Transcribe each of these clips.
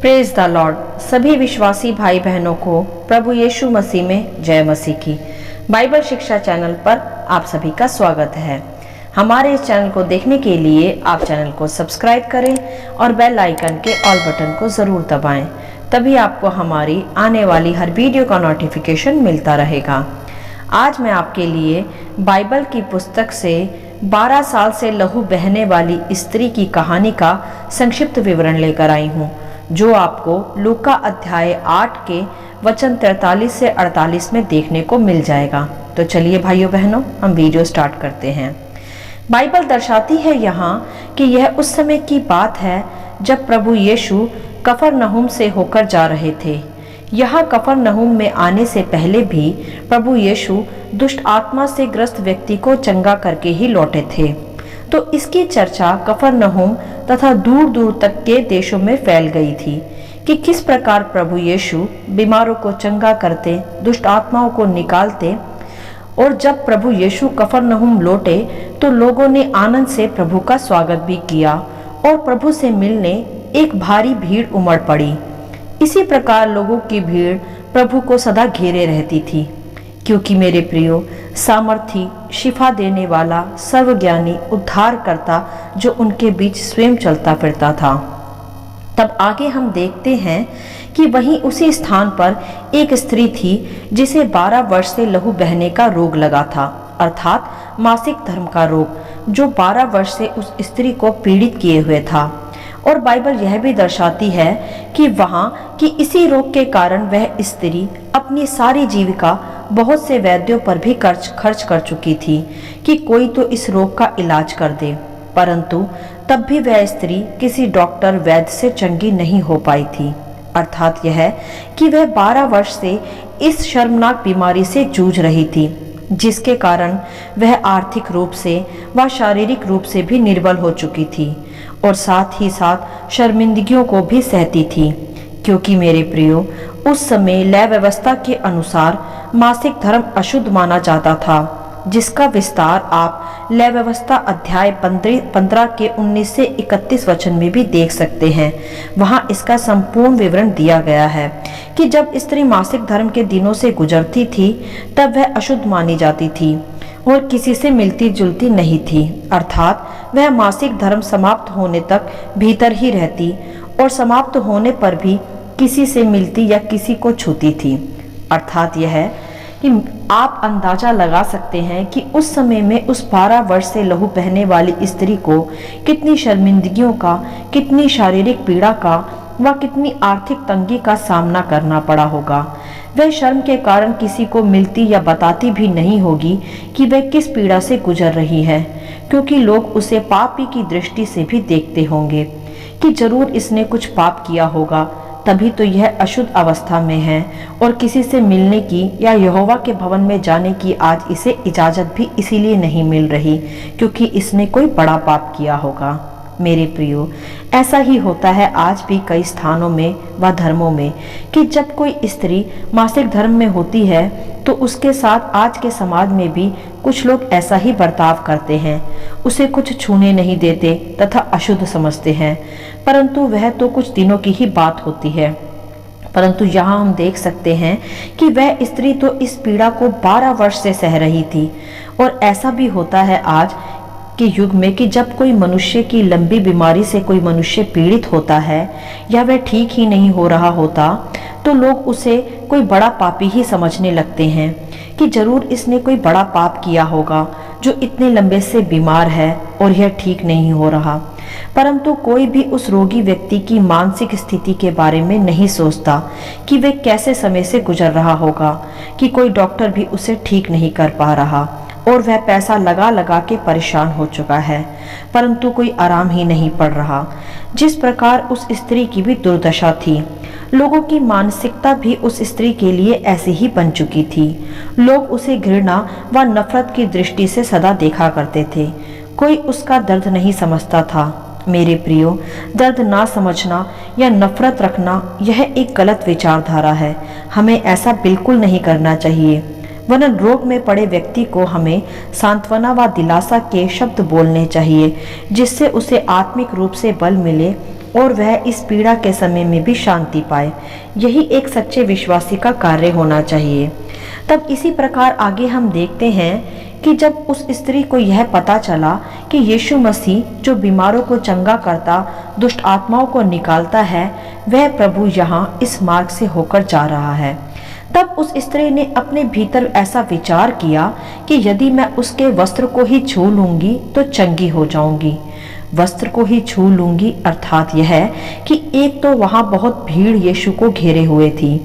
Praise the Lord. सभी विश्वासी भाई बहनों को प्रभु यीशु मसीह में जय मसीह की। बाइबल शिक्षा चैनल पर आप सभी का स्वागत है। हमारे इस चैनल को देखने के लिए आप चैनल को सब्सक्राइब करें और बेल आइकन के ऑल बटन को ज़रूर दबाएं, तभी आपको हमारी आने वाली हर वीडियो का नोटिफिकेशन मिलता रहेगा। आज मैं आपके लिए बाइबल की पुस्तक से 12 साल से लहू बहने वाली स्त्री की कहानी का संक्षिप्त विवरण लेकर आई हूँ, जो आपको लूका अध्याय 8 के वचन 43 से 48 में देखने को मिल जाएगा। तो चलिए भाइयों बहनों, हम वीडियो स्टार्ट करते हैं। बाइबल दर्शाती है यहाँ कि यह उस समय की बात है जब प्रभु यीशु कफरनहूम से होकर जा रहे थे। यहाँ कफरनहूम में आने से पहले भी प्रभु यीशु दुष्ट आत्मा से ग्रस्त व्यक्ति को चंगा करके ही लौटे थे। तो इसकी चर्चा कफरनहूम तथा दूर दूर तक के देशों में फैल गई थी कि किस प्रकार प्रभु यीशु बीमारों को चंगा करते, दुष्ट आत्माओं को निकालते। और जब प्रभु यीशु कफरनहूम लौटे तो लोगों ने आनंद से प्रभु का स्वागत भी किया और प्रभु से मिलने एक भारी भीड़ उमड़ पड़ी। इसी प्रकार लोगों की भीड़ प्रभु को सदा घेरे रहती थी, क्योंकि मेरे प्रियो, सामर्थी, शिफा देने वाला, सर्वज्ञानी उद्धारकर्ता जो उनके बीच स्वयं चलता फिरता था। तब आगे हम देखते हैं कि वहीं उसी स्थान पर एक स्त्री थी जिसे 12 वर्ष से लहू बहने का रोग लगा था, अर्थात मासिक धर्म का रोग, जो 12 वर्ष से उस स्त्री को पीड़ित किए हुए था। और बाइबल यह भी दर्शाती है कि वहाँ की इसी रोग के कारण वह स्त्री अपनी सारी जीविका बहुत से वैद्यों पर भी खर्च कर चुकी थी कि कोई तो इस रोग का इलाज कर दे, परंतु तब भी वह स्त्री किसी डॉक्टर वैद्य से चंगी नहीं हो पाई थी। अर्थात यह कि वह 12 वर्ष से इस शर्मनाक बीमारी से जूझ रही थी, जिसके कारण वह आर्थिक रूप से व शारीरिक रूप से भी निर्बल हो चुकी थी और साथ ही साथ शर्मिंदगियों को भी सहती थी। क्योंकि मेरे प्रियो, उस समय लय व्यवस्था के अनुसार मासिक धर्म अशुद्ध माना जाता था, जिसका विस्तार आप लय व्यवस्था अध्याय 15 के 19 से 31 वचन में भी देख सकते हैं। वहाँ इसका संपूर्ण विवरण दिया गया है कि जब स्त्री मासिक धर्म के दिनों से गुजरती थी तब वह अशुद्ध मानी जाती थी और किसी से मिलती जुलती नहीं थी, अर्थात वह मासिक धर्म समाप्त होने तक भीतर ही रहती और समाप्त होने पर भी किसी से मिलती या किसी को छूती थी। अर्थात यह है कि आप अंदाजा लगा सकते हैं कि उस समय में उस 12 वर्ष से लहू बहने वाली स्त्री को कितनी शर्मिंदगियों का, कितनी शारीरिक पीड़ा का व कितनी आर्थिक तंगी का सामना करना पड़ा होगा। वह शर्म के कारण किसी को मिलती या बताती भी नहीं होगी कि वह किस पीड़ा से गुजर रही है, क्योंकि लोग उसे पापी की दृष्टि से भी देखते होंगे कि जरूर इसने कुछ पाप किया होगा, तभी तो यह अशुद्ध अवस्था में है और किसी से मिलने की या यहोवा के भवन में जाने की आज इसे इजाज़त भी इसीलिए नहीं मिल रही क्योंकि इसने कोई बड़ा पाप किया होगा। मेरे प्रियो, ऐसा ही होता है आज भी कई स्थानों में व धर्मों में कि जब कोई स्त्री मासिक धर्म में होती है तो उसके साथ आज के समाज में भी कुछ लोग ऐसा ही बर्ताव करते हैं, उसे कुछ छूने नहीं देते तथा अशुद्ध समझते हैं, परंतु वह तो कुछ दिनों की ही बात होती है। परंतु यहाँ हम देख सकते हैं कि वह स्त्री तो इस पीड़ा को 12 वर्ष से सह रही थी। और ऐसा भी होता है आज के युग में कि जब कोई मनुष्य की लंबी बीमारी से कोई मनुष्य पीड़ित होता है या वह ठीक ही नहीं हो रहा होता तो लोग उसे कोई बड़ा पापी ही समझने लगते हैं कि जरूर इसने कोई बड़ा पाप किया होगा जो इतने लंबे से बीमार है और यह ठीक नहीं हो रहा। परंतु कोई भी उस रोगी व्यक्ति की मानसिक स्थिति के बारे में नहीं सोचता कि वह कैसे समय से गुजर रहा होगा, कि कोई डॉक्टर भी उसे ठीक नहीं कर पा रहा और वह पैसा लगा लगा के परेशान हो चुका है, परंतु कोई आराम ही नहीं पड़ रहा। जिस प्रकार उस स्त्री की भी दुर्दशा थी, लोगों की मानसिकता भी उस स्त्री के लिए ऐसी ही बन चुकी थी। लोग उसे घृणा व नफरत की दृष्टि से सदा देखा करते थे, कोई उसका दर्द नहीं समझता था। मेरे प्रियो, दर्द ना समझना या नफरत रखना यह एक गलत विचारधारा है। हमें ऐसा बिल्कुल नहीं करना चाहिए, वरना रोग में पड़े व्यक्ति को हमें सांत्वना व दिलासा के शब्द बोलने चाहिए, जिससे उसे आत्मिक रूप से बल मिले और वह इस पीड़ा के समय में भी शांति पाए। यही एक सच्चे विश्वासी का कार्य होना चाहिए। तब इसी प्रकार आगे हम देखते हैं कि जब उस स्त्री को यह पता चला कि यीशु मसीह जो बीमारों को चंगा करता, दुष्ट आत्माओं को निकालता है, वह प्रभु यहाँ इस मार्ग से होकर जा रहा है, तब उस स्त्री ने अपने भीतर ऐसा विचार किया कि यदि मैं उसके वस्त्र को ही छू लूंगी तो चंगी हो जाऊंगी। वस्त्र को ही छू लूंगी अर्थात यह कि एक तो वहां बहुत भीड़ यीशु को घेरे हुए थी,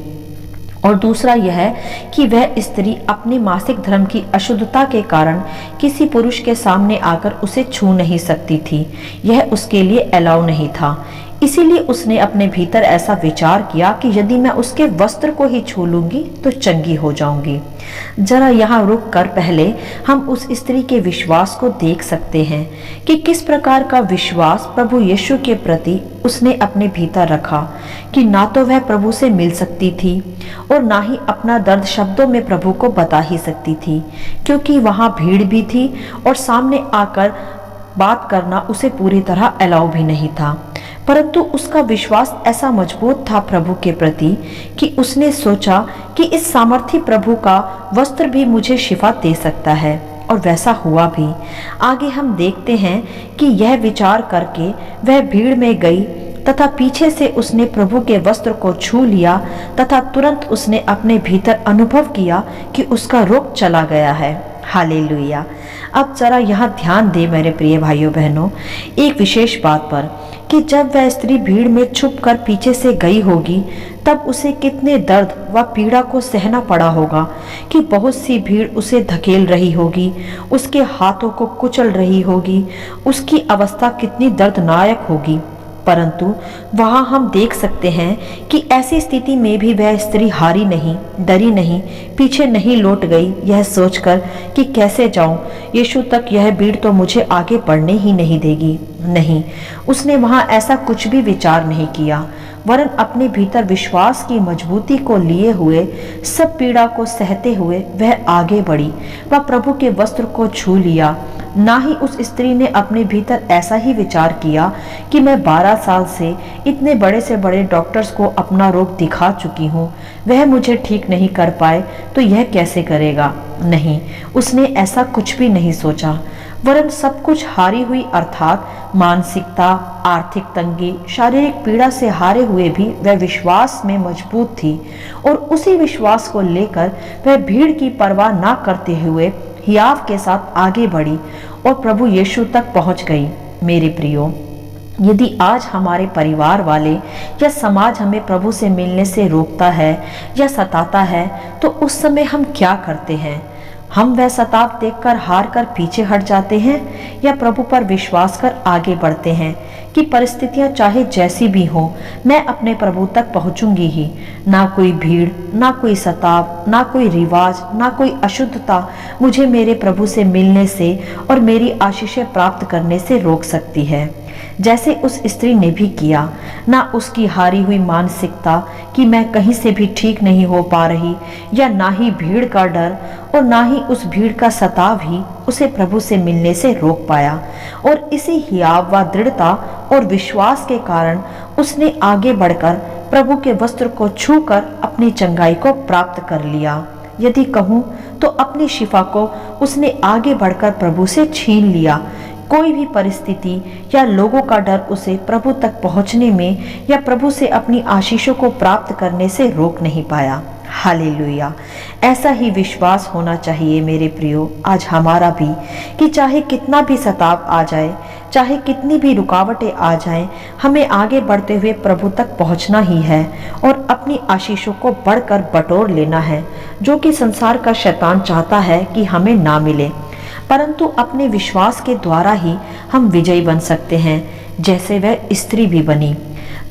और दूसरा यह कि वह स्त्री अपने मासिक धर्म की अशुद्धता के कारण किसी पुरुष के सामने आकर उसे छू नहीं सकती थी। यह उसके लिए अलाउ नहीं था। इसीलिए उसने अपने भीतर ऐसा विचार किया कि यदि मैं उसके वस्त्र को ही छू लूंगी तो चंगी हो जाऊंगी। जरा यहाँ रुक कर पहले हम उस स्त्री के विश्वास को देख सकते हैं कि किस प्रकार का विश्वास प्रभु यीशु के प्रति उसने अपने भीतर रखा कि ना तो वह प्रभु से मिल सकती थी और ना ही अपना दर्द शब्दों में प्रभु को बता ही सकती थी, क्योंकि वहाँ भीड़ भी थी और सामने आकर बात करना उसे पूरी तरह अलाउ भी नहीं था। परंतु उसका विश्वास ऐसा मजबूत था प्रभु के प्रति कि उसने सोचा कि इस सामर्थी प्रभु का वस्त्र भी मुझे शिफा दे सकता है, और वैसा हुआ भी। आगे हम देखते हैं कि यह विचार करके वह भीड़ में गई तथा पीछे से उसने प्रभु के वस्त्र को छू लिया तथा तुरंत उसने अपने भीतर अनुभव किया कि उसका रोग चला गया है। हालेलुया। अब जरा यहाँ ध्यान दे मेरे प्रिय भाइयों बहनों एक विशेष बात पर कि जब वह स्त्री भीड़ में छुप कर पीछे से गई होगी तब उसे कितने दर्द व पीड़ा को सहना पड़ा होगा कि बहुत सी भीड़ उसे धकेल रही होगी, उसके हाथों को कुचल रही होगी, उसकी अवस्था कितनी दर्दनाक होगी। परंतु वहाँ हम देख सकते हैं कि ऐसी स्थिति में भी वह स्त्री हारी नहीं, डरी नहीं, पीछे नहीं लौट गई यह सोचकर कि कैसे जाऊं, यीशु तक यह भीड़ तो मुझे आगे बढ़ने ही नहीं देगी। नहीं, उसने वहाँ ऐसा कुछ भी विचार नहीं किया, वरन अपने भीतर विश्वास की मजबूती को लिए हुए सब पीड़ा को सहते हुए वह आगे बढ़ी व प्रभु के वस्त्र को छू लिया। ना ही उस स्त्री ने अपने भीतर ऐसा ही विचार किया कि मैं 12 साल से इतने बड़े से बड़े डॉक्टर्स को अपना रोग दिखा चुकी हूँ, वह मुझे ठीक नहीं कर पाए तो यह कैसे करेगा। नहीं, उसने ऐसा कुछ भी नहीं सोचा, वरन सब कुछ हारी हुई अर्थात मानसिकता, आर्थिक तंगी, शारीरिक पीड़ा से हारे हुए भी वह विश्वास में मजबूत थी, और उसी विश्वास को लेकर वह भीड़ की परवाह ना करते हुए हियाव के साथ आगे बढ़ी और प्रभु यीशु तक पहुंच गई। मेरे प्रियो, यदि आज हमारे परिवार वाले या समाज हमें प्रभु से मिलने से रोकता है या सताता है तो उस समय हम क्या करते हैं? हम वह सताव देखकर हार कर पीछे हट जाते हैं या प्रभु पर विश्वास कर आगे बढ़ते हैं कि परिस्थितियां चाहे जैसी भी हो मैं अपने प्रभु तक पहुंचूंगी ही। ना कोई भीड़, ना कोई सताव, ना कोई रिवाज, ना कोई अशुद्धता मुझे मेरे प्रभु से मिलने से और मेरी आशीषें प्राप्त करने से रोक सकती है, जैसे उस स्त्री ने भी किया। ना उसकी हारी हुई मानसिकता कि मैं कहीं से भी ठीक नहीं हो पा रही, या ना ही भीड़ का डर और ना ही उस भीड़ का सताव ही उसे प्रभु से मिलने से रोक पाया। और इसी हियाव व दृढ़ता और विश्वास के कारण उसने आगे बढ़कर प्रभु के वस्त्र को छूकर अपनी चंगाई को प्राप्त कर लिया। यदि कहूँ तो अपनी शिफा को उसने आगे बढ़कर प्रभु से छीन लिया। कोई भी परिस्थिति या लोगों का डर उसे प्रभु तक पहुंचने में या प्रभु से अपनी आशीषों को प्राप्त करने से रोक नहीं पाया। हालेलुया। ऐसा ही विश्वास होना चाहिए मेरे प्रियो आज हमारा भी, कि चाहे कितना भी सताव आ जाए, चाहे कितनी भी रुकावटें आ जाएं, हमें आगे बढ़ते हुए प्रभु तक पहुंचना ही है और अपनी आशीषों को बढ़कर बटोर लेना है, जो कि संसार का शैतान चाहता है कि हमें ना मिले। परंतु अपने विश्वास के द्वारा ही हम विजयी बन सकते हैं, जैसे वह स्त्री भी बनी।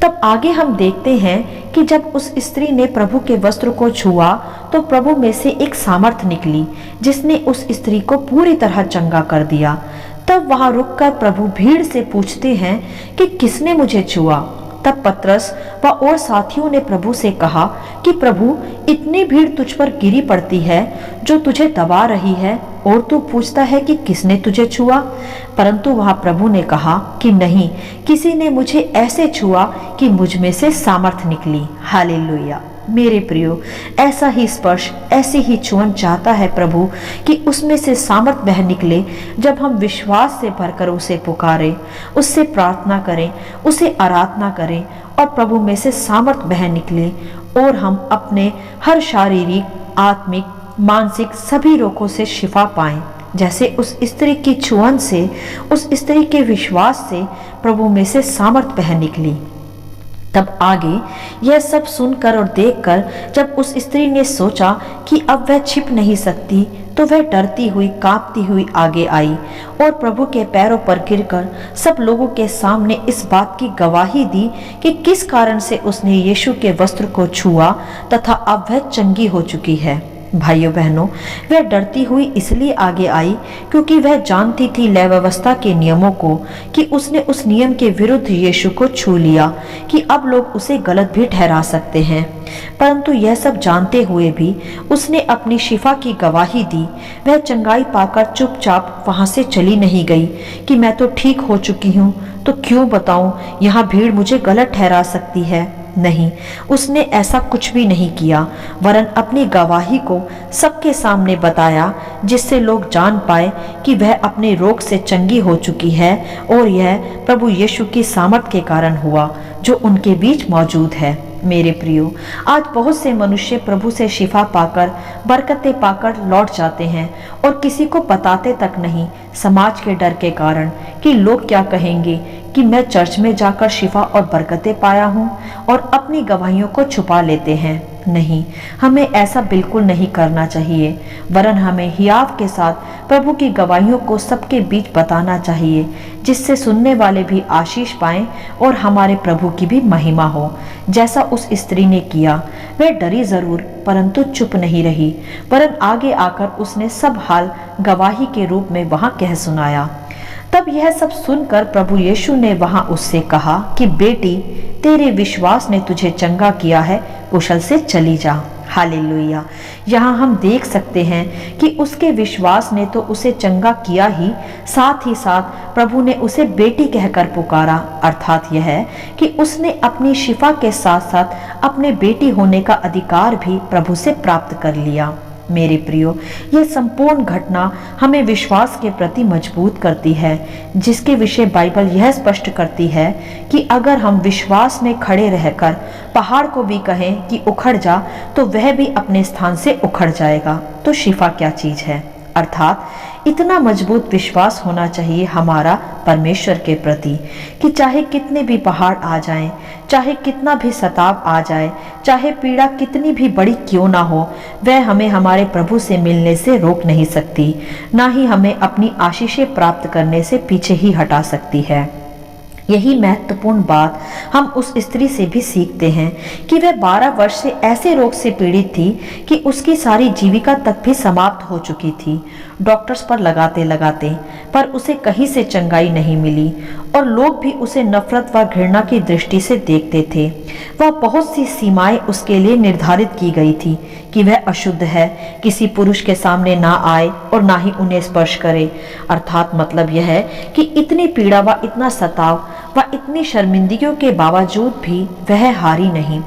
तब आगे हम देखते हैं कि जब उस स्त्री ने प्रभु के वस्त्र को छुआ तो प्रभु में से एक सामर्थ निकली जिसने उस स्त्री को पूरी तरह चंगा कर दिया। तब वहां रुककर प्रभु भीड़ से पूछते हैं कि किसने मुझे छुआ। तब पतरस व और साथियों ने प्रभु से कहा कि प्रभु, इतनी भीड़ तुझ पर गिरी पड़ती है जो तुझे दबा रही है, और तू पूछता है कि किसने तुझे छुआ। परंतु वहां प्रभु ने कहा कि नहीं, किसी ने मुझे ऐसे छुआ कि मुझ में से सामर्थ निकली। हालेलुया। मेरे प्रियो, ऐसा ही स्पर्श, ऐसी ही छुअन चाहता है प्रभु कि उसमें से सामर्थ बह निकले जब हम विश्वास से भरकर उसे पुकारें, उससे प्रार्थना करें, उसे आराधना करें और प्रभु में से सामर्थ बह निकले और हम अपने हर शारीरिक, आत्मिक, मानसिक सभी रोगों से शिफा पाएं, जैसे उस स्त्री की छुअन से, उस स्त्री के विश्वास से प्रभु में से सामर्थ बह निकली। तब आगे यह सब सुनकर और देखकर जब उस स्त्री ने सोचा कि अब वह छिप नहीं सकती, तो वह डरती हुई, कांपती हुई आगे आई और प्रभु के पैरों पर गिरकर सब लोगों के सामने इस बात की गवाही दी कि किस कारण से उसने यीशु के वस्त्र को छुआ तथा अब वह चंगी हो चुकी है। भाइयों बहनों, वह डरती हुई इसलिए आगे आई क्योंकि वह जानती थी लय व्यवस्था के नियमों को, कि उसने उस नियम के विरुद्ध यीशु को छू लिया कि अब लोग उसे गलत भी ठहरा सकते हैं। परंतु यह सब जानते हुए भी उसने अपनी शिफा की गवाही दी। वह चंगाई पाकर चुपचाप वहां से चली नहीं गई कि मैं तो ठीक हो चुकी हूँ, तो क्यों बताऊं, यहाँ भीड़ मुझे गलत ठहरा सकती है। नहीं, उसने ऐसा कुछ भी नहीं किया, वरन अपनी गवाही को सबके सामने बताया, जिससे लोग जान पाए कि वह अपने रोग से चंगी हो चुकी है और यह प्रभु यीशु की सामर्थ के कारण हुआ जो उनके बीच मौजूद है। मेरे प्रियो, आज बहुत से मनुष्य प्रभु से शिफा पाकर, बरकतें पाकर लौट जाते हैं और किसी को बताते तक नहीं, समाज के डर के कारण कि लोग क्या कहेंगे, कि मैं चर्च में जाकर शिफा और बरकतें पाया हूँ, और अपनी गवाहियों को छुपा लेते हैं। नहीं, हमें ऐसा बिल्कुल नहीं करना चाहिए, वरन हमें हियाव के साथ प्रभु की गवाहियों को सबके बीच बताना चाहिए, जिससे सुनने वाले भी आशीष पाएं और हमारे प्रभु की भी महिमा हो। जैसा उस स्त्री ने किया, वह डरी जरूर परंतु चुप नहीं रही, वरन आगे आकर उसने सब हाल गवाही के रूप में वहां कह सुनाया। तब यह सब सुनकर प्रभु यीशु ने वहां उससे कहा कि बेटी, तेरे विश्वास ने तुझे चंगा किया है, कुशल से चली जा। हालेलुया। यहाँ हम देख सकते हैं कि उसके विश्वास ने तो उसे चंगा किया ही, साथ ही साथ प्रभु ने उसे बेटी कहकर पुकारा, अर्थात यह है कि उसने अपनी शिफा के साथ साथ अपने बेटी होने का अधिकार भी प्रभु से प्राप्त कर लिया। मेरे प्रियो, यह संपूर्ण घटना हमें विश्वास के प्रति मजबूत करती है, जिसके विषय बाइबल यह स्पष्ट करती है कि अगर हम विश्वास में खड़े रहकर पहाड़ को भी कहें कि उखड़ जा, तो वह भी अपने स्थान से उखड़ जाएगा। तो शिफा क्या चीज है? अर्थात इतना मजबूत विश्वास होना चाहिए हमारा परमेश्वर के प्रति कि चाहे कितने भी पहाड़ आ जाएं, चाहे कितना भी सताव आ जाए, चाहे पीड़ा कितनी भी बड़ी क्यों ना हो, वह हमें हमारे प्रभु से मिलने से रोक नहीं सकती, ना ही हमें अपनी आशीषें प्राप्त करने से पीछे ही हटा सकती है। यही महत्वपूर्ण बात हम उस स्त्री से भी सीखते हैं कि वह 12 वर्ष से ऐसे रोग से पीड़ित थी कि उसकी सारी जीविका तक भी समाप्त हो चुकी थी। डॉक्टर्स पर लगाते लगाते पर उसे कहीं से चंगाई नहीं मिली और लोग भी उसे नफरत व घृणा की दृष्टि से देखते थे। वह बहुत सी सीमाएं उसके लिए निर्धारित की गई थी कि वह अशुद्ध है, किसी पुरुष के सामने ना आए और ना ही उन्हें स्पर्श करे। अर्थात मतलब यह है कि इतनी पीड़ा व इतना सताव व इतनी शर्मिंदगियों के बावजूद भी वह हारी नहीं।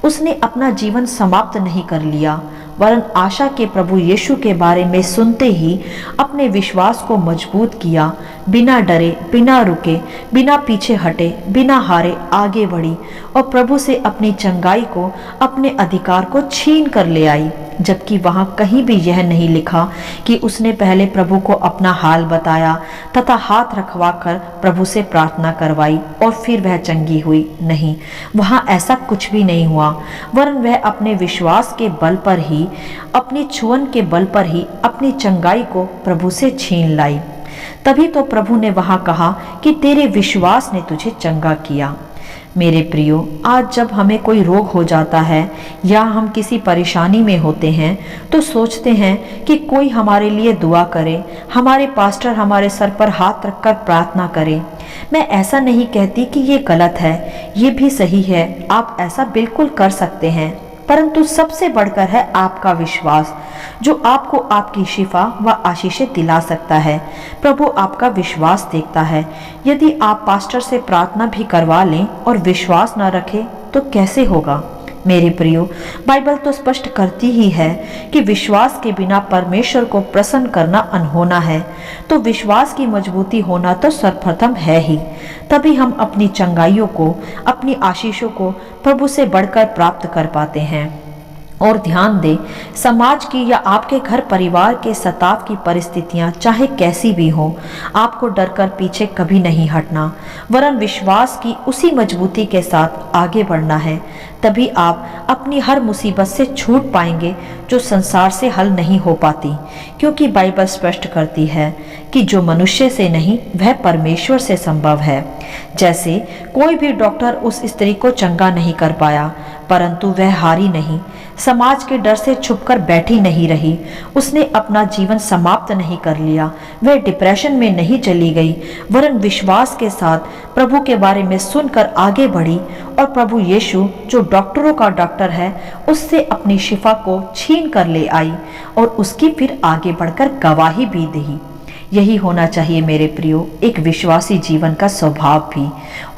उसने अपना जीवन समाप्त नहीं कर लिया, वरन आशा के प्रभु यीशु के बारे में सुनते ही अपने विश्वास को मजबूत किया, बिना डरे, बिना रुके, बिना पीछे हटे, बिना हारे आगे बढ़ी और प्रभु से अपनी चंगाई को, अपने अधिकार को छीन कर ले आई। जबकि वहां कहीं भी यह नहीं लिखा कि उसने पहले प्रभु को अपना हाल बताया तथा हाथ रखवा कर प्रभु से प्रार्थना करवाई और फिर वह चंगी हुई। नहीं, वहां ऐसा कुछ भी नहीं हुआ, वरन वह अपने विश्वास के बल पर ही, अपनी छुअन के बल पर ही अपनी चंगाई को प्रभु से छीन लाई। तभी तो प्रभु ने वहां कहा कि तेरे विश्वास ने तुझे चंगा किया। मेरे प्रियो, आज जब हमें कोई रोग हो जाता है या हम किसी परेशानी में होते हैं तो सोचते हैं कि कोई हमारे लिए दुआ करे, हमारे पास्टर हमारे सर पर हाथ रखकर प्रार्थना करे। मैं ऐसा नहीं कहती कि ये गलत है, ये भी सही है, आप ऐसा बिल्कुल कर सकते हैं, परंतु सबसे बढ़कर है आपका विश्वास, जो आपको आपकी शिफा व आशीषें दिला सकता है। प्रभु आपका विश्वास देखता है। यदि आप पास्टर से प्रार्थना भी करवा लें और विश्वास न रखें तो कैसे होगा? मेरे प्रियो, बाइबल तो स्पष्ट करती ही है कि विश्वास के बिना परमेश्वर को प्रसन्न करना अनहोना है। तो विश्वास की मजबूती होना तो सर्वप्रथम है ही, तभी हम अपनी चंगाइयों को, अपनी आशीषों को प्रभु से बढ़कर प्राप्त कर पाते हैं। और ध्यान दें, समाज की या आपके घर परिवार के सताव की परिस्थितियां चाहे कैसी भी हों, आपको डरकर पीछे कभी नहीं हटना, वरन विश्वास की उसी मजबूती के साथ आगे बढ़ना है। तभी आप अपनी हर मुसीबत से छूट पाएंगे जो संसार से हल नहीं हो पाती, क्योंकि बाइबल स्पष्ट करती है कि जो मनुष्य से नहीं वह परमेश्वर से संभव है। जैसे कोई भी डॉक्टर उस स्त्री को चंगा नहीं कर पाया, परंतु वह हारी नहीं, समाज के डर से छुपकर बैठी नहीं रही, उसने अपना जीवन समाप्त नहीं कर लिया, वह डिप्रेशन में नहीं चली गई, वरन विश्वास के साथ प्रभु के बारे में सुनकर आगे बढ़ी और प्रभु यीशु जो डॉक्टरों का डॉक्टर है उससे अपनी शिफा को छीन कर ले आई और उसकी फिर आगे बढ़कर गवाही भी दी। यही होना चाहिए मेरे प्रियो, एक विश्वासी जीवन का स्वभाव भी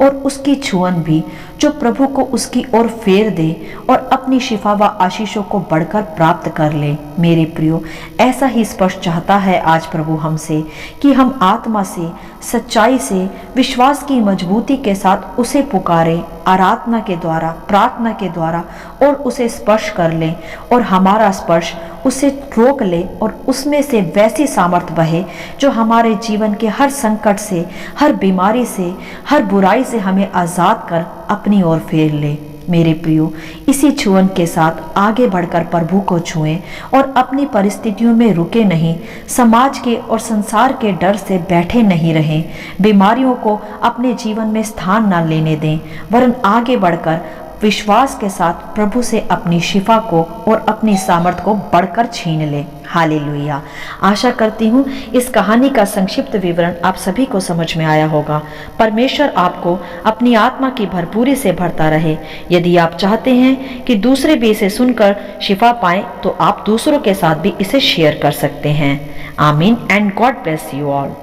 और उसकी छुअन भी, जो प्रभु को उसकी ओर फेर दे और अपनी शिफा व आशीषों को बढ़कर प्राप्त कर ले। मेरे प्रियो, ऐसा ही स्पष्ट चाहता है आज प्रभु हमसे कि हम आत्मा से, सच्चाई से, विश्वास की मजबूती के साथ उसे पुकारें, आराधना के द्वारा, प्रार्थना के द्वारा, और उसे स्पर्श कर लें और हमारा स्पर्श उसे रोक ले और उसमें से वैसी सामर्थ बहे जो हमारे जीवन के हर संकट से, हर बीमारी से, हर बुराई से हमें आजाद कर अपनी ओर फेर ले। मेरे प्रियो, इसी छुअन के साथ आगे बढ़कर प्रभु को छुएं और अपनी परिस्थितियों में रुके नहीं, समाज के और संसार के डर से बैठे नहीं रहें, बीमारियों को अपने जीवन में स्थान न लेने दें, वरन आगे बढ़कर विश्वास के साथ प्रभु से अपनी शिफा को और अपनी सामर्थ को बढ़कर छीन ले। हालेलुया। आशा करती हूँ इस कहानी का संक्षिप्त विवरण आप सभी को समझ में आया होगा। परमेश्वर आपको अपनी आत्मा की भरपूरी से भरता रहे। यदि आप चाहते हैं कि दूसरे भी इसे सुनकर शिफा पाएं तो आप दूसरों के साथ भी इसे शेयर कर सकते हैं। आमीन and God bless you all.